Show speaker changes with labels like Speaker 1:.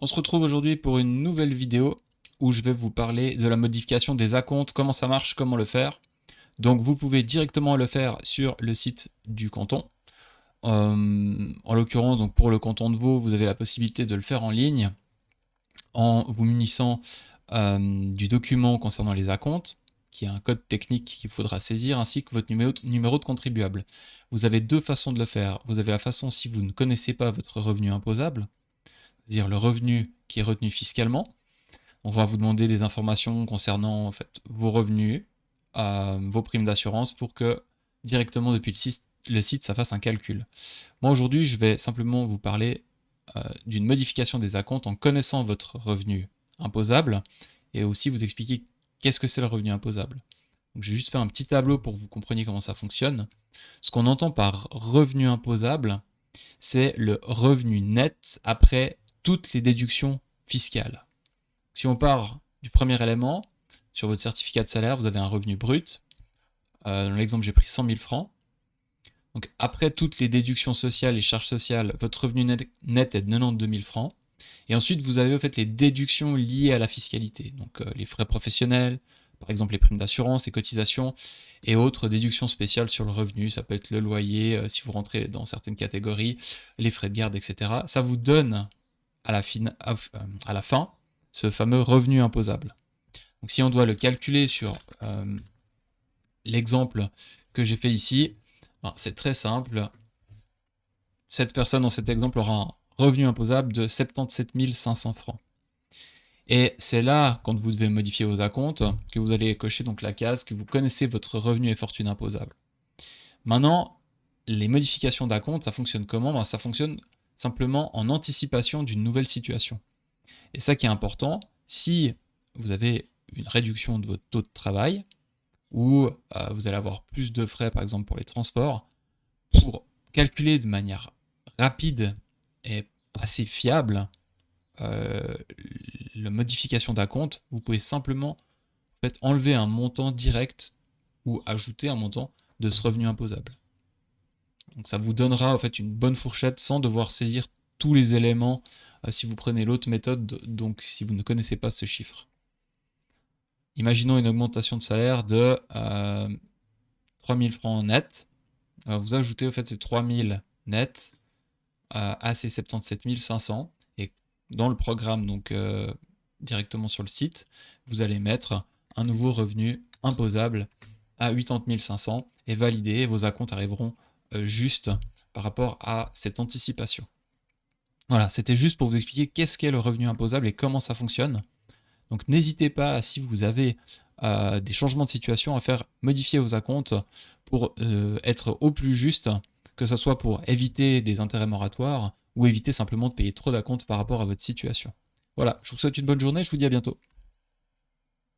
Speaker 1: On se retrouve aujourd'hui pour une nouvelle vidéo où je vais vous parler de la modification des acomptes, comment ça marche, comment le faire. Donc vous pouvez directement le faire sur le site du canton. En l'occurrence, donc pour le canton de Vaud, vous avez la possibilité de le faire en ligne en vous munissant du document concernant les acomptes, qui est un code technique qu'il faudra saisir, ainsi que votre numéro de contribuable. Vous avez deux façons de le faire. Vous avez la façon si vous ne connaissez pas votre revenu imposable, c'est-à-dire le revenu qui est retenu fiscalement. On va vous demander des informations concernant en fait, vos revenus, vos primes d'assurance pour que directement depuis le site, ça fasse un calcul. Moi aujourd'hui, je vais simplement vous parler d'une modification des acomptes en connaissant votre revenu imposable et aussi vous expliquer qu'est-ce que c'est le revenu imposable. Donc, je vais juste faire un petit tableau pour que vous compreniez comment ça fonctionne. Ce qu'on entend par revenu imposable, c'est le revenu net après toutes les déductions fiscales. Si on part du premier élément, sur votre certificat de salaire, vous avez un revenu brut. Dans l'exemple, j'ai pris 100 000 francs. Donc après toutes les déductions sociales et charges sociales, votre revenu net est de 92 000 francs. Et ensuite, vous avez en fait les déductions liées à la fiscalité. Donc les frais professionnels, par exemple les primes d'assurance, les cotisations et autres déductions spéciales sur le revenu. Ça peut être le loyer, si vous rentrez dans certaines catégories, les frais de garde, etc. Ça vous donne à la fin ce fameux revenu imposable. Donc si on doit le calculer sur l'exemple que j'ai fait ici, c'est très simple. Cette personne dans cet exemple aura un revenu imposable de 77 500 francs. Et c'est là, quand vous devez modifier vos acomptes, que vous allez cocher donc la case que vous connaissez votre revenu et fortune imposable. Maintenant, les modifications d'acompte, ça fonctionne comment ? Ça fonctionne simplement en anticipation d'une nouvelle situation. Et ça qui est important, si vous avez une réduction de votre taux de travail, ou vous allez avoir plus de frais par exemple pour les transports, pour calculer de manière rapide et assez fiable la modification d'acompte, vous pouvez simplement en fait, enlever un montant direct ou ajouter un montant de ce revenu imposable. Donc ça vous donnera en fait une bonne fourchette sans devoir saisir tous les éléments si vous prenez l'autre méthode, donc si vous ne connaissez pas ce chiffre. Imaginons une augmentation de salaire de 3 000 francs net. Vous ajoutez au fait ces 3 000 net à ces 77 500 et dans le programme, donc directement sur le site, vous allez mettre un nouveau revenu imposable à 80 500 et valider, et vos acomptes arriveront juste par rapport à cette anticipation. Voilà, c'était juste pour vous expliquer qu'est-ce qu'est le revenu imposable et comment ça fonctionne. Donc n'hésitez pas, si vous avez des changements de situation, à faire modifier vos acomptes pour être au plus juste, que ce soit pour éviter des intérêts moratoires ou éviter simplement de payer trop d'acomptes par rapport à votre situation. Voilà, je vous souhaite une bonne journée, je vous dis à bientôt.